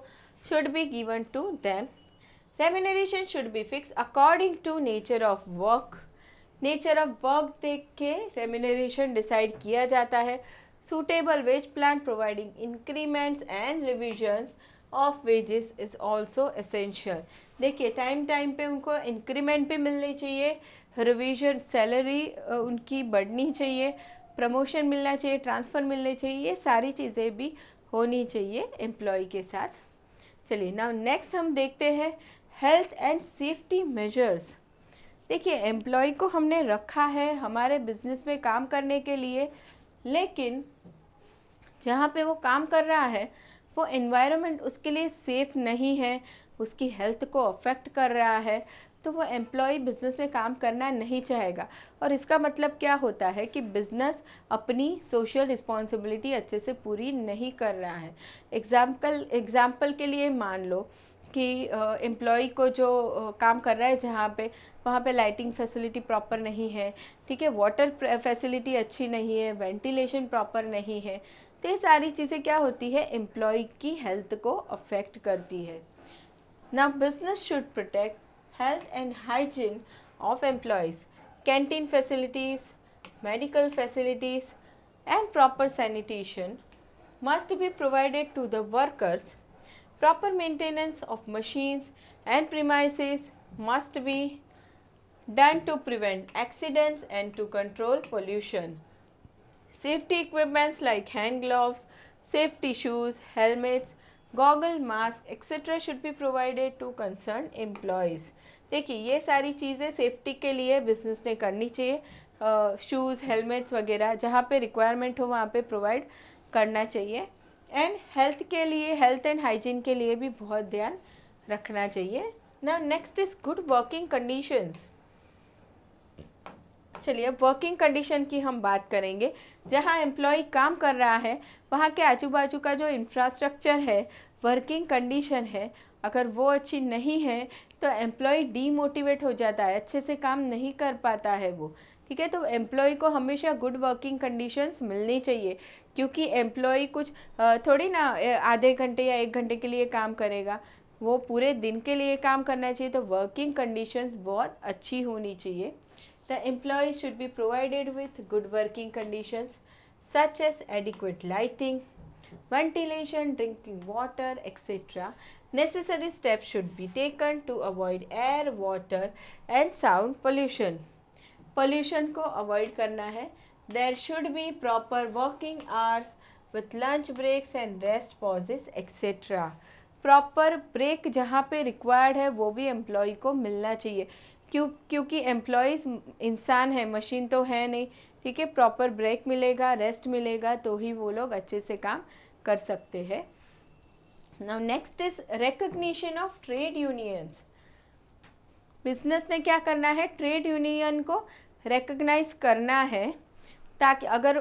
Speaker 1: should be given to them. Remuneration should be fixed according to nature of work. Nature of work देख के remuneration decide किया जाता है. Suitable wage plan providing increments and revisions of wages is also essential. देखिए time पे उनको increment भी मिलनी चाहिए, रिवीजन सैलरी उनकी बढ़नी चाहिए, प्रमोशन मिलना चाहिए, ट्रांसफ़र मिलने चाहिए, ये सारी चीज़ें भी होनी चाहिए एम्प्लॉय के साथ. चलिए नाउ नेक्स्ट हम देखते हैं हेल्थ एंड सेफ्टी मेजर्स. देखिए एम्प्लॉय को हमने रखा है हमारे बिजनेस में काम करने के लिए, लेकिन जहाँ पे वो काम कर रहा है वो एनवायरनमेंट उसके लिए सेफ़ नहीं है, उसकी हेल्थ को अफेक्ट कर रहा है, तो वो एम्प्लॉय बिज़नेस में काम करना नहीं चाहेगा. और इसका मतलब क्या होता है कि बिज़नेस अपनी सोशल रिस्पॉन्सिबिलिटी अच्छे से पूरी नहीं कर रहा है. एग्ज़ाम्पल के लिए मान लो कि एम्प्लॉय को जो काम कर रहा है जहाँ पे, वहाँ पे लाइटिंग फैसिलिटी प्रॉपर नहीं है, ठीक है, वाटर फैसिलिटी अच्छी नहीं है, वेंटिलेशन प्रॉपर नहीं है, तो ये सारी चीज़ें क्या होती है, एम्प्लॉय की हेल्थ को अफेक्ट करती है. Now business should protect health and hygiene of employees. Canteen facilities, medical facilities and proper sanitation must be provided to the workers. Proper maintenance of machines and premises must be done to prevent accidents and to control pollution. Safety equipments like hand gloves, safety shoes, helmets, goggle, mask, etc. should be provided to concerned employees. देखिए ये सारी चीज़ें safety के लिए business ने करनी चाहिए. Shoes, helmets वगैरह जहाँ पे रिक्वायरमेंट हो वहाँ पे प्रोवाइड करना चाहिए. एंड हेल्थ के लिए, हेल्थ एंड हाइजीन के लिए भी बहुत ध्यान रखना चाहिए. Now next is good working conditions. चलिए अब वर्किंग कंडीशन की हम बात करेंगे. जहाँ एम्प्लॉय काम कर रहा है वहाँ के आजू बाजू का जो इंफ्रास्ट्रक्चर है, वर्किंग कंडीशन है, अगर वो अच्छी नहीं है तो एम्प्लॉय डीमोटिवेट हो जाता है, अच्छे से काम नहीं कर पाता है वो, ठीक है. तो एम्प्लॉय को हमेशा गुड वर्किंग कंडीशंस मिलनी चाहिए, क्योंकि एम्प्लॉय कुछ थोड़ी ना आधे घंटे या 1 घंटे के लिए काम करेगा, वो पूरे दिन के लिए काम करना चाहिए. तो वर्किंग कंडीशंस बहुत अच्छी होनी चाहिए. The employees should be provided with good working conditions such as adequate lighting, ventilation, drinking water, etc. Necessary steps should be taken to avoid air, water and sound pollution. Pollution को avoid करना है. There should be proper working hours with lunch breaks and rest pauses, etc. Proper break जहाँ पे required है वो भी employ को मिलना चाहिए, क्योंकि एम्प्लॉयज़ इंसान है, मशीन तो है नहीं, ठीक है. प्रॉपर ब्रेक मिलेगा, रेस्ट मिलेगा तो ही वो लोग अच्छे से काम कर सकते हैं. Now next is recognition of trade unions. Business ने क्या करना है, ट्रेड यूनियन को रिकग्नाइज करना है, ताकि अगर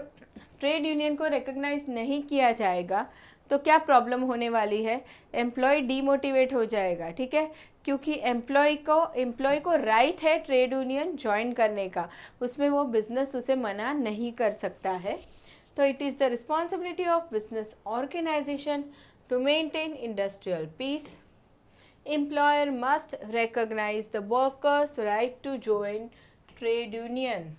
Speaker 1: ट्रेड यूनियन को रिकग्नाइज नहीं किया जाएगा तो क्या प्रॉब्लम होने वाली है, एम्प्लॉय डीमोटिवेट हो जाएगा, ठीक है. क्योंकि एम्प्लॉय को राइट है ट्रेड यूनियन ज्वाइन करने का, उसमें वो बिजनेस उसे मना नहीं कर सकता है. तो it is the responsibility of business organisation to maintain industrial peace. Employer must recognise the workers right to join trade union.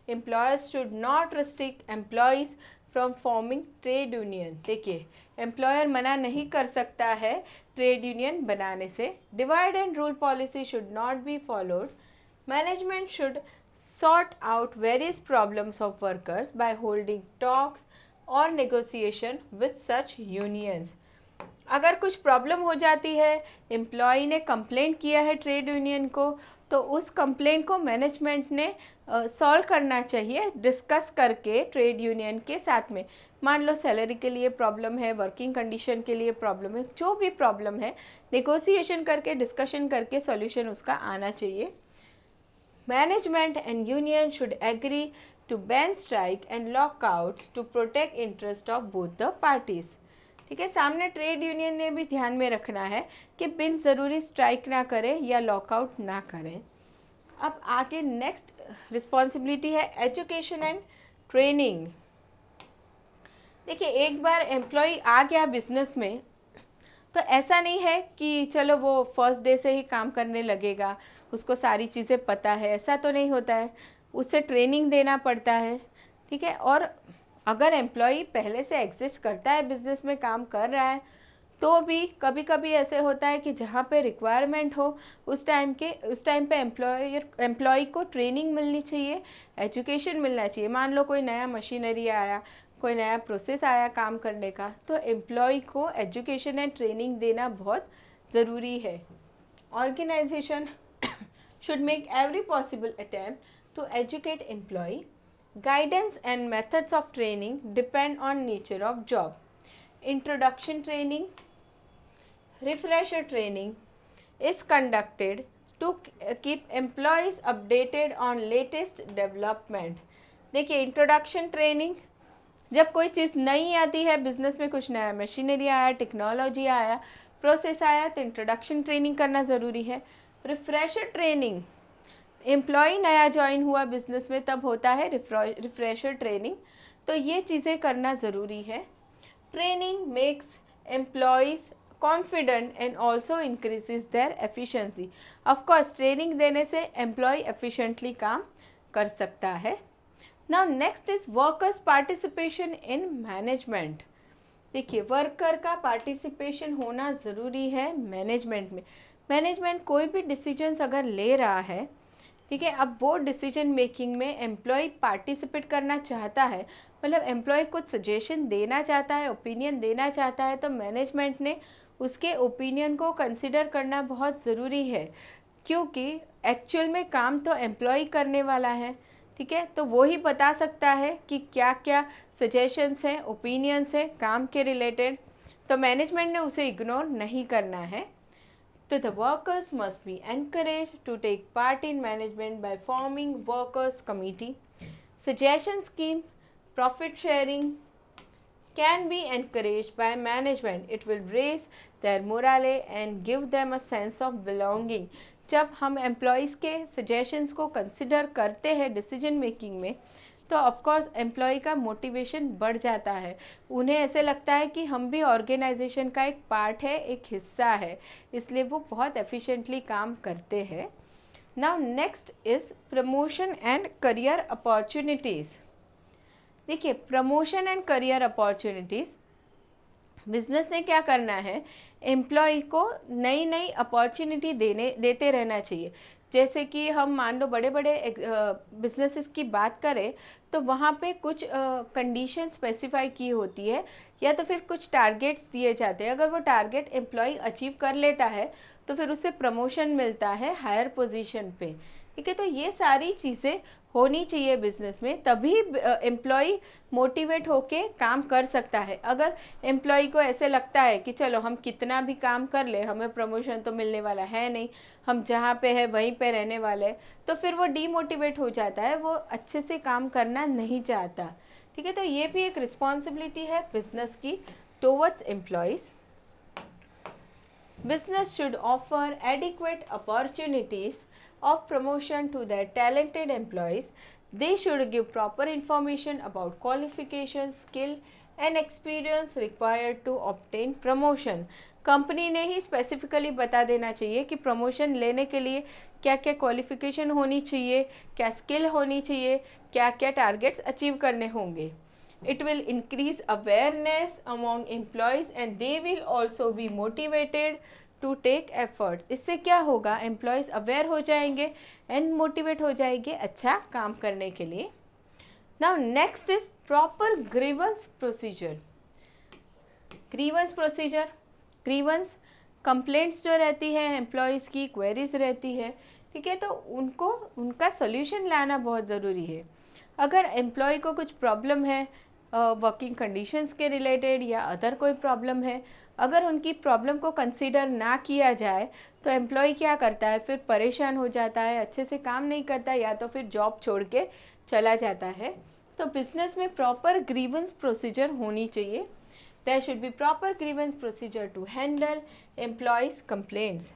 Speaker 1: Employers should not restrict employees from forming trade union. देखिए employer मना नहीं कर सकता है trade union बनाने से. Divide and rule policy should not be followed. Management should sort out various problems of workers by holding talks और negotiation with such unions. अगर कुछ प्रॉब्लम हो जाती है, एम्प्लॉय ने कंप्लेंट किया है ट्रेड यूनियन को, तो उस कंप्लेंट को मैनेजमेंट ने सॉल्व करना चाहिए डिस्कस करके ट्रेड यूनियन के साथ में. मान लो सैलरी के लिए प्रॉब्लम है, वर्किंग कंडीशन के लिए प्रॉब्लम है, जो भी प्रॉब्लम है नेगोशिएशन करके, डिस्कशन करके सॉल्यूशन उसका आना चाहिए. Management and union should agree to ban strike and lockouts to protect interest of both the parties. ठीक है, सामने ट्रेड यूनियन ने भी ध्यान में रखना है कि बिन ज़रूरी स्ट्राइक ना करें या लॉकआउट ना करें। अब आगे नेक्स्ट रिस्पॉन्सिबिलिटी है एजुकेशन एंड ट्रेनिंग। देखिए, एक बार एम्प्लॉय आ गया बिजनेस में तो ऐसा नहीं है कि चलो वो फर्स्ट डे से ही काम करने लगेगा, उसको सारी चीज़ें पता है, ऐसा तो नहीं होता है। उससे ट्रेनिंग देना पड़ता है, ठीक है। और अगर एम्प्लॉय पहले से एग्जिस्ट करता है, बिजनेस में काम कर रहा है, तो भी कभी कभी ऐसे होता है कि जहाँ पे रिक्वायरमेंट हो उस टाइम पे एम्प्लॉय को ट्रेनिंग मिलनी चाहिए, एजुकेशन मिलना चाहिए। मान लो कोई नया मशीनरी आया, कोई नया प्रोसेस आया काम करने का, तो एम्प्लॉय को एजुकेशन एंड ट्रेनिंग देना बहुत ज़रूरी है। Organisation should make every possible attempt to educate employee. Guidance and methods of training depend on nature of job. Introduction training, refresher training is conducted to keep employees updated on latest development. देखिए, introduction training, जब कोई चीज़ नई आती है business में, कुछ नया machinery आया, टेक्नोलॉजी आया, प्रोसेस आया, तो इंट्रोडक्शन ट्रेनिंग करना ज़रूरी है। रिफ्रेशर ट्रेनिंग, एम्प्लॉय नया ज्वाइन हुआ बिजनेस में तब होता है रिफ्रेशर ट्रेनिंग, तो ये चीज़ें करना ज़रूरी है। Training makes employees confident and also increases their efficiency. Of course training देने से एम्प्लॉय एफिशिएंटली काम कर सकता है। Now next is workers participation in management. देखिए, वर्कर का पार्टिसिपेशन होना ज़रूरी है मैनेजमेंट में। मैनेजमेंट कोई भी डिसीजंस अगर ले रहा है, ठीक है, अब वो डिसीजन मेकिंग में एम्प्लॉय पार्टिसिपेट करना चाहता है, मतलब एम्प्लॉय कुछ सजेशन देना चाहता है, ओपिनियन देना चाहता है, तो मैनेजमेंट ने उसके ओपिनियन को कंसिडर करना बहुत ज़रूरी है, क्योंकि एक्चुअल में काम तो एम्प्लॉय करने वाला है, ठीक है। तो वो ही बता सकता है कि क्या क्या सजेशंस हैं, ओपिनियंस हैं काम के रिलेटेड, तो मैनेजमेंट ने उसे इग्नोर नहीं करना है। तो the workers must be encouraged to take part in management by forming workers committee. Suggestion scheme, profit sharing can be encouraged by management. It will raise their morale and give them a sense of belonging. जब हम employees के suggestions को consider करते हैं decision making में, तो of course employ का motivation बढ़ जाता है। उन्हें ऐसे लगता है कि हम भी ऑर्गेनाइजेशन का एक पार्ट है, एक हिस्सा है, इसलिए वो बहुत एफिशिएंटली काम करते हैं। Now next is promotion and career opportunities. देखिए, promotion and career opportunities, business ने क्या करना है, एम्प्लॉय को नई नई अपॉर्चुनिटी देते रहना चाहिए। जैसे कि हम मान लो बड़े बड़े बिजनेसेस की बात करें, तो वहाँ पे कुछ कंडीशन स्पेसिफाई की होती है, या तो फिर कुछ टारगेट्स दिए जाते हैं। अगर वो टारगेट एम्प्लॉय अचीव कर लेता है तो फिर उससे प्रमोशन मिलता है हायर पोजीशन पे, ठीक है। तो ये सारी चीज़ें होनी चाहिए बिजनेस में, तभी एम्प्लॉय मोटिवेट होके काम कर सकता है। अगर एम्प्लॉय को ऐसे लगता है कि चलो हम कितना भी काम कर ले, हमें प्रमोशन तो मिलने वाला है नहीं, हम जहाँ पे है वहीं पे रहने वाले, तो फिर वो डीमोटिवेट हो जाता है, वो अच्छे से काम करना नहीं चाहता, ठीक है। तो ये भी एक रिस्पॉन्सिबिलिटी है बिजनेस की towards employees. Business should offer adequate opportunities of promotion to their talented employees. They should give proper information about qualifications, skill and experience required to obtain promotion. Company ने ही स्पेसिफिकली बता देना चाहिए कि promotion लेने के लिए क्या क्या क्वालिफिकेशन होनी चाहिए, क्या स्किल होनी चाहिए, क्या क्या टारगेट्स अचीव करने होंगे। It will increase awareness among employees and they will also be motivated to take efforts. इससे क्या होगा, एम्प्लॉयज़ अवेयर हो जाएंगे एंड मोटिवेट हो जाएंगे अच्छा काम करने के लिए। Now next is proper grievance procedure. Grievance complaints जो रहती है एम्प्लॉयज़ की, क्वेरीज रहती है, ठीक है, तो उनका सोल्यूशन लाना बहुत ज़रूरी है। अगर एम्प्लॉय को कुछ प्रॉब्लम है, वर्किंग कंडीशंस के रिलेटेड या अदर कोई प्रॉब्लम है। अगर उनकी प्रॉब्लम को कंसीडर ना किया जाए तो एम्प्लॉय क्या करता है, फिर परेशान हो जाता है, अच्छे से काम नहीं करता, या तो फिर जॉब छोड़ के चला जाता है। तो बिजनेस में प्रॉपर ग्रीवेंस प्रोसीजर होनी चाहिए। There should be proper grievance procedure to handle employees complaints.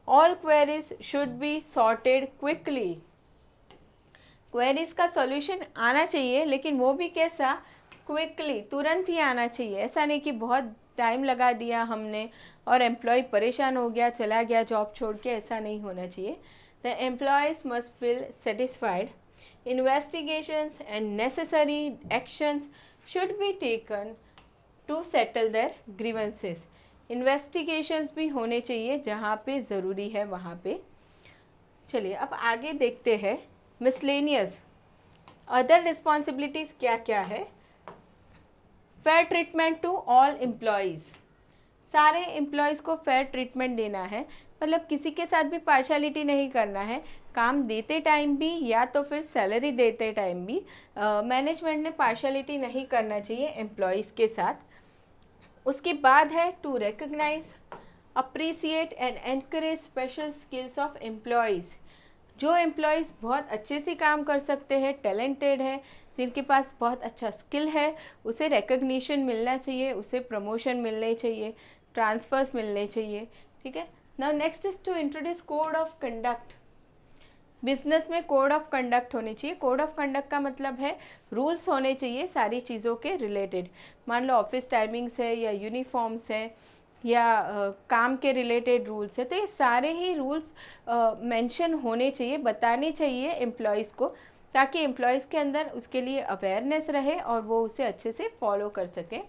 Speaker 1: All queries should be sorted quickly. Queries का सॉल्यूशन आना चाहिए, लेकिन वो भी कैसा, क्विकली, तुरंत ही आना चाहिए। ऐसा नहीं कि बहुत टाइम लगा दिया हमने और एम्प्लॉय परेशान हो गया, चला गया जॉब छोड़ के, ऐसा नहीं होना चाहिए। The employees must feel satisfied. Investigations and necessary actions should be taken to settle their grievances. Investigations भी होने चाहिए जहाँ पे ज़रूरी है वहाँ पे। चलिए अब आगे देखते हैं मिसलेनियस अदर रिस्पॉन्सिबिलिटीज़ क्या क्या है। Fair treatment to all employees. सारे एम्प्लॉयज़ को फेयर ट्रीटमेंट देना है, मतलब किसी के साथ भी पार्शलिटी नहीं करना है। काम देते टाइम भी या तो फिर सैलरी देते टाइम भी मैनेजमेंट ने पार्शलिटी नहीं करना चाहिए एम्प्लॉयज़ के साथ। उसके बाद है to recognise, appreciate and encourage special skills of employees. जो एम्प्लॉयज़ बहुत अच्छे से काम कर सकते हैं, टैलेंटेड है, जिनके पास बहुत अच्छा स्किल है, उसे रिकग्निशन मिलना चाहिए, उसे प्रमोशन मिलने चाहिए, ट्रांसफ़र्स मिलने चाहिए। ठीक है। Now next is to introduce code of conduct. Business में कोड ऑफ कंडक्ट होने चाहिए। कोड ऑफ कंडक्ट का मतलब है रूल्स होने चाहिए सारी चीज़ों के रिलेटेड। मान लो ऑफिस टाइमिंग्स है या यूनिफॉर्म्स है या काम के रिलेटेड रूल्स है, तो ये सारे ही रूल्स मेंशन होने चाहिए, बताने चाहिए एम्प्लॉयज़ को, ताकि एम्प्लॉयज़ के अंदर उसके लिए अवेयरनेस रहे और वो उसे अच्छे से फॉलो कर सकें।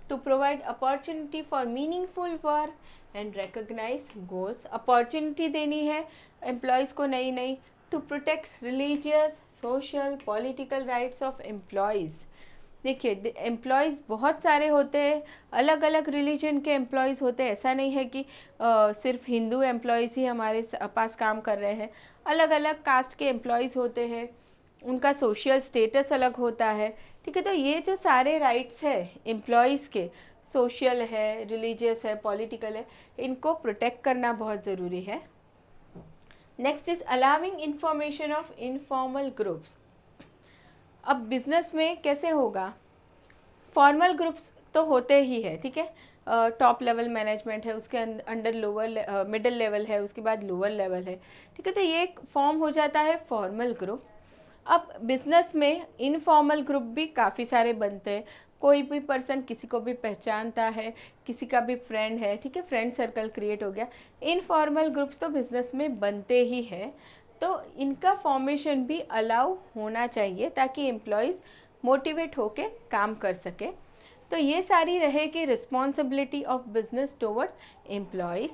Speaker 1: To provide opportunity for meaningful work and recognise goals. Opportunity देनी है एम्प्लॉयज़ को नई नई। To protect religious, social, political rights of employees. देखिए एम्प्लॉयज़ बहुत सारे होते हैं, अलग अलग रिलीजन के एम्प्लॉयज़ होते हैं। ऐसा नहीं है कि सिर्फ हिंदू एम्प्लॉयज़ ही हमारे पास काम कर रहे हैं। अलग अलग कास्ट के एम्प्लॉयज़ होते हैं, उनका सोशल स्टेटस अलग होता है। ठीक है। तो ये जो सारे राइट्स है एम्प्लॉयज़ के, सोशल है, रिलीजियस है, पॉलिटिकल है, इनको प्रोटेक्ट करना बहुत ज़रूरी है। Next is allowing information of informal groups. अब बिज़नेस में कैसे होगा, फॉर्मल ग्रुप्स तो होते ही है। ठीक है। टॉप लेवल मैनेजमेंट है, उसके अंडर लोअर मिडिल लेवल है, उसके बाद लोअर लेवल है। ठीक है। तो ये एक फॉर्म हो जाता है फॉर्मल ग्रुप। अब बिज़नेस में इनफॉर्मल ग्रुप भी काफ़ी सारे बनते हैं। कोई भी पर्सन किसी को भी पहचानता है, किसी का भी फ्रेंड है। ठीक है। फ्रेंड सर्कल क्रिएट हो गया। इनफॉर्मल ग्रुप्स तो बिज़नेस में बनते ही है, तो इनका फॉर्मेशन भी अलाउ होना चाहिए ताकि एम्प्लॉयज़ मोटिवेट होके काम कर सके। तो ये सारी रहेगी responsibility of business towards employees.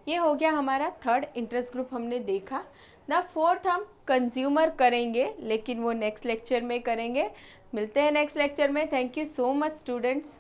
Speaker 1: ये हो गया हमारा थर्ड इंटरेस्ट ग्रुप हमने देखा। ना फोर्थ हम कंज्यूमर करेंगे, लेकिन वो नेक्स्ट लेक्चर में करेंगे। मिलते हैं नेक्स्ट लेक्चर में। Thank you so much students.